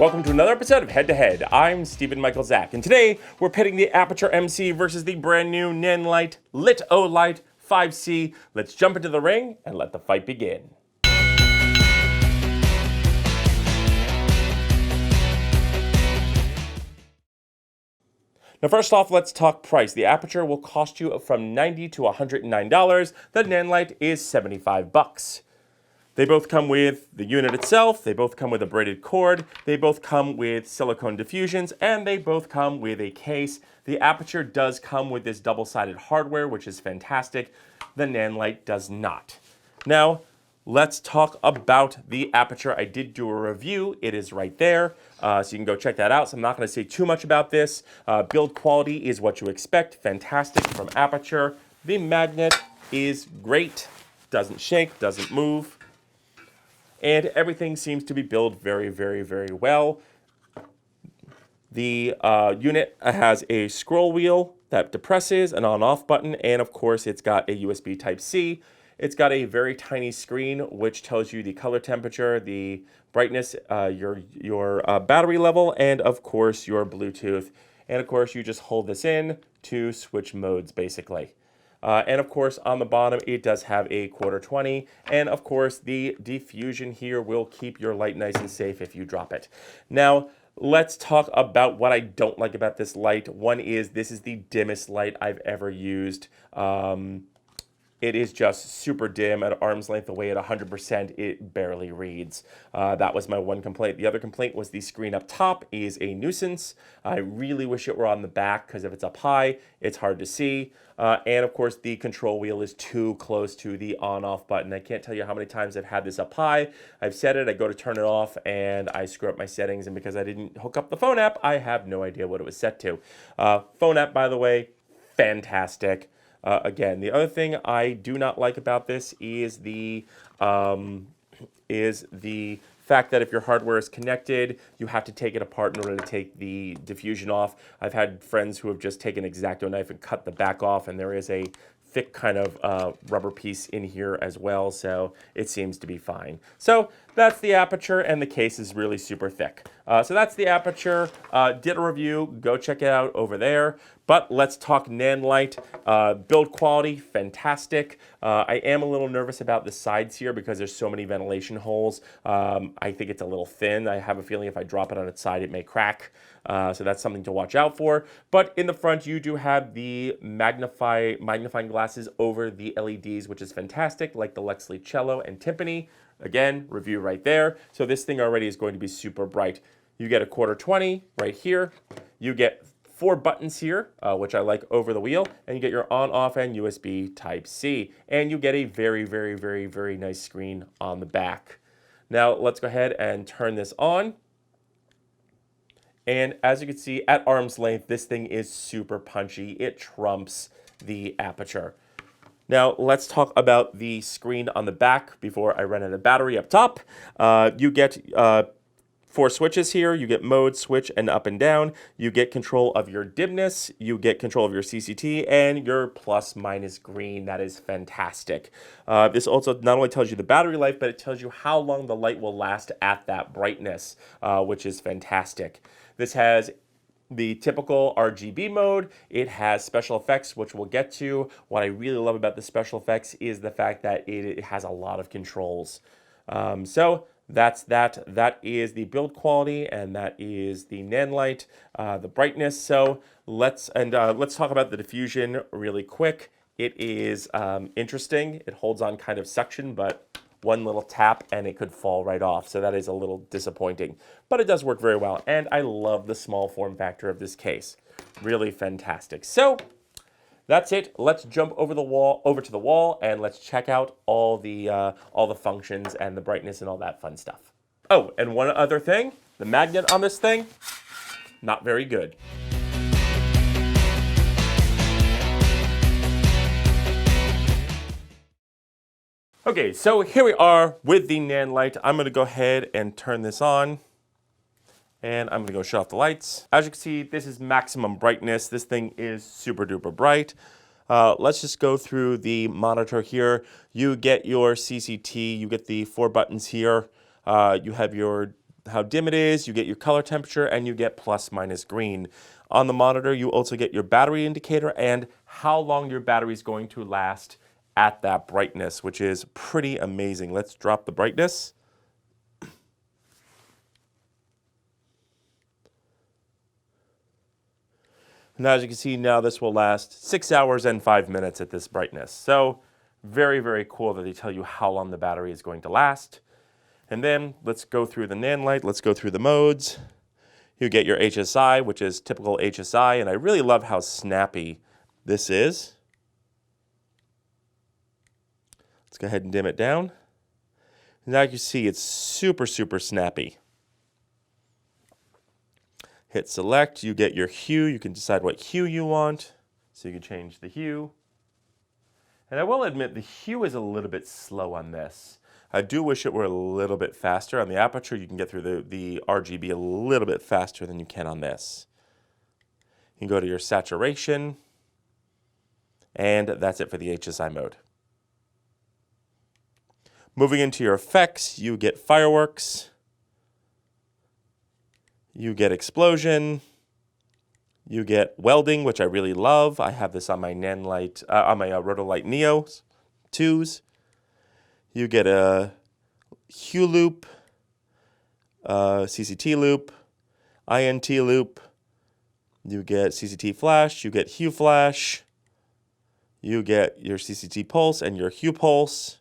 Welcome to another episode of Head to Head. I'm Stephen Michael Zach, and today we're pitting the Aputure MC versus the brand new Nanlite Litolite 5C. Let's jump into the ring and let the fight begin. Now first off, let's talk price. The Aputure will cost you from $90 to $109. The Nanlite is $75. They both come with the unit itself, they both come with a braided cord, they both come with silicone diffusions, and they both come with a case. The Aputure does come with this double-sided hardware, which is fantastic. The Nanlite does not. Now, let's talk about the Aputure. I did do a review. It is right there, so you can go check that out. So I'm not going to say too much about this. Build quality is what you expect. Fantastic from Aputure. The magnet is great. Doesn't shake, doesn't move. And everything seems to be built very, very, very well. The unit has a scroll wheel that depresses, an on-off button, and of course it's got a USB Type-C. It's got a very tiny screen which tells you the color temperature, the brightness, your battery level, and of course your Bluetooth. And of course you just hold this in to switch modes basically. And of course, on the bottom, it does have a quarter 20. And of course, the diffusion here will keep your light nice and safe if you drop it. Now, let's talk about what I don't like about this light. One is this is the dimmest light I've ever used. It is just super dim at arm's length away at 100%. It barely reads. That was my one complaint. The other complaint was the screen up top is a nuisance. I really wish it were on the back because if it's up high, it's hard to see. And of course, the control wheel is too close to the on-off button. I can't tell you how many times I've had this up high. I've set it, I go to turn it off, and I screw up my settings. And because I didn't hook up the phone app, I have no idea what it was set to. Phone app, by the way, fantastic. Again, the other thing I do not like about this is the fact that if your hardware is connected, you have to take it apart in order to take the diffusion off. I've had friends who have just taken an X-Acto knife and cut the back off, and there is a thick kind of rubber piece in here as well, so it seems to be fine. So that's the Aputure, and the case is really super thick. So that's the Aputure. Did a review. Go check it out over there. But let's talk Nanlite. Build quality, fantastic. I am a little nervous about the sides here because there's so many ventilation holes. I think it's a little thin. I have a feeling if I drop it on its side, it may crack. So that's something to watch out for. But in the front, you do have the magnifying glasses over the LEDs, which is fantastic, like the Litolite Cello and Timpani. Again, review right there. So this thing already is going to be super bright. You get a quarter 20 right here. You get 4 buttons here, which I like over the wheel, and you get your on-off and USB Type-C. And you get a very, very, very, very nice screen on the back. Now let's go ahead and turn this on. And as you can see, at arm's length, this thing is super punchy. It trumps the Aputure. Now, let's talk about the screen on the back before I run out of battery up top. You get 4 switches here. You get mode, switch, and up and down. You get control of your dimness. You get control of your CCT and your plus minus green. That is fantastic. This also not only tells you the battery life, but it tells you how long the light will last at that brightness, which is fantastic. This has the typical RGB mode. It has special effects, which we'll get to. What I really love about the special effects is the fact that it has a lot of controls. So that's that. That is the build quality, and that is the Nanlite, the brightness. So let's talk about the diffusion really quick. It is interesting. It holds on kind of suction, but one little tap and it could fall right off. So that is a little disappointing, but it does work very well. And I love the small form factor of this case. Really fantastic. So that's it. Let's jump over to the wall, and let's check out all the functions and the brightness and all that fun stuff. Oh, and one other thing, the magnet on this thing, not very good. Okay, so here we are with the Nanlite. I'm going to go ahead and turn this on. And I'm going to go shut off the lights. As you can see, this is maximum brightness. This thing is super duper bright. Let's just go through the monitor here. You get your CCT, you get the 4 buttons here. You have your how dim it is, you get your color temperature, and you get plus minus green. On the monitor, you also get your battery indicator and how long your battery is going to last at that brightness, which is pretty amazing. Let's drop the brightness. Now, as you can see, now this will last 6 hours and 5 minutes at this brightness. So very, very cool that they tell you how long the battery is going to last. And then let's go through the Nanlite. Let's go through the modes. You get your HSI, which is typical HSI, and I really love how snappy this is. Let's go ahead and dim it down. Now you can see it's super, super snappy. Hit select, you get your hue. You can decide what hue you want. So you can change the hue. And I will admit the hue is a little bit slow on this. I do wish it were a little bit faster. On the Aputure, you can get through the RGB a little bit faster than you can on this. You can go to your saturation, and that's it for the HSI mode. Moving into your effects, you get fireworks, you get explosion, you get welding, which I really love. I have this on my Nanlite, on my Litolite Neo 2s. You get a hue loop, CCT loop, INT loop. You get CCT flash, you get hue flash. You get your CCT pulse and your hue pulse.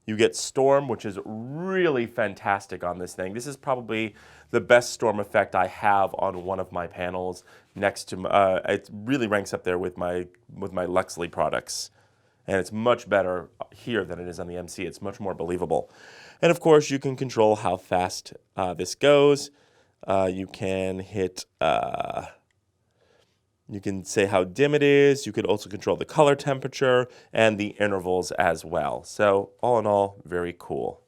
You get storm, which is really fantastic on this thing. This is probably the best storm effect I have on one of my panels. Next to, it really ranks up there with my Luxley products. And it's much better here than it is on the MC. It's much more believable. And of course, you can control how fast this goes. You can hit, you can say how dim it is. You could also control the color temperature and the intervals as well. So all in all, very cool.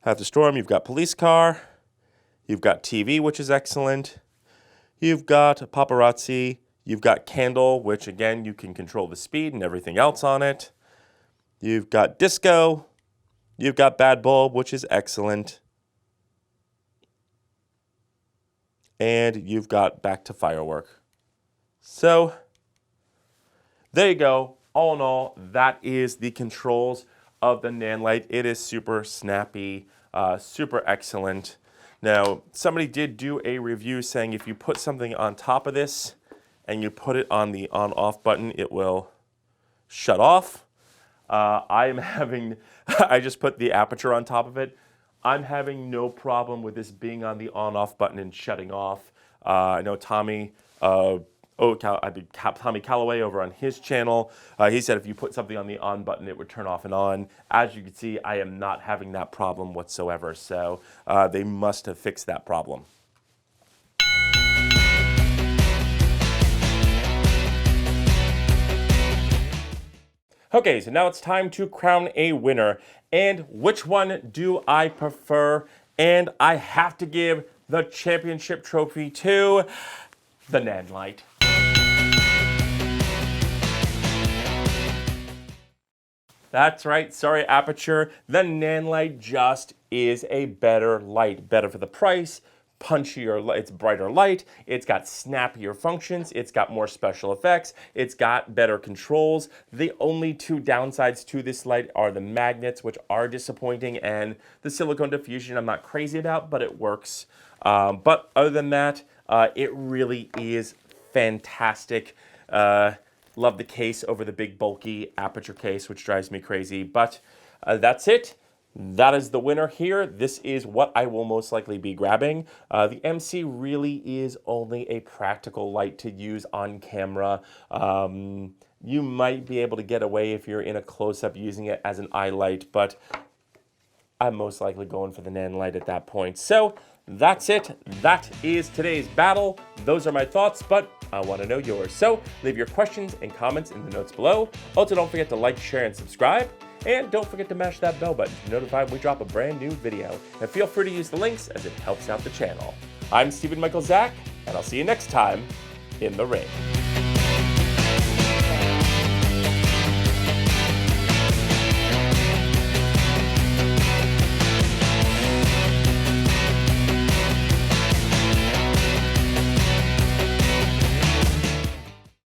After storm, you've got police car. You've got TV, which is excellent. You've got paparazzi. You've got candle, which again, you can control the speed and everything else on it. You've got disco. You've got bad bulb, which is excellent. And you've got back to firework. So there you go. All in all, that is the controls of the Nanlite. It is super snappy, super excellent. Now, somebody did do a review saying if you put something on top of this and you put it on the on-off button, it will shut off. I'm having, I just put the Aputure on top of it. I'm having no problem with this being on the on-off button and shutting off. I know Tommy, Tommy Calloway over on his channel, he said if you put something on the on button, it would turn off and on. As you can see, I am not having that problem whatsoever. So they must have fixed that problem. Okay, so now it's time to crown a winner. And which one do I prefer? And I have to give the championship trophy to the Nanlite. That's right, sorry Aputure, the Nanlite just is a better light. Better for the price, punchier, it's brighter light, it's got snappier functions, it's got more special effects, it's got better controls. The only two downsides to this light are the magnets, which are disappointing, and the silicone diffusion I'm not crazy about, but it works. But other than that, it really is fantastic. Love the case over the big bulky Aputure case, which drives me crazy. But that's it. That is the winner here. This is what I will most likely be grabbing. The MC really is only a practical light to use on camera. You might be able to get away if you're in a close-up using it as an eye light, but I'm most likely going for the Nanlite at that point. So that's it. That is today's battle. Those are my thoughts, but I want to know yours. So leave your questions and comments in the notes below. Also, don't forget to like, share, and subscribe. And don't forget to mash that bell button to be notified when we drop a brand new video. And feel free to use the links as it helps out the channel. I'm Stephen Michael Zach, and I'll see you next time in the ring.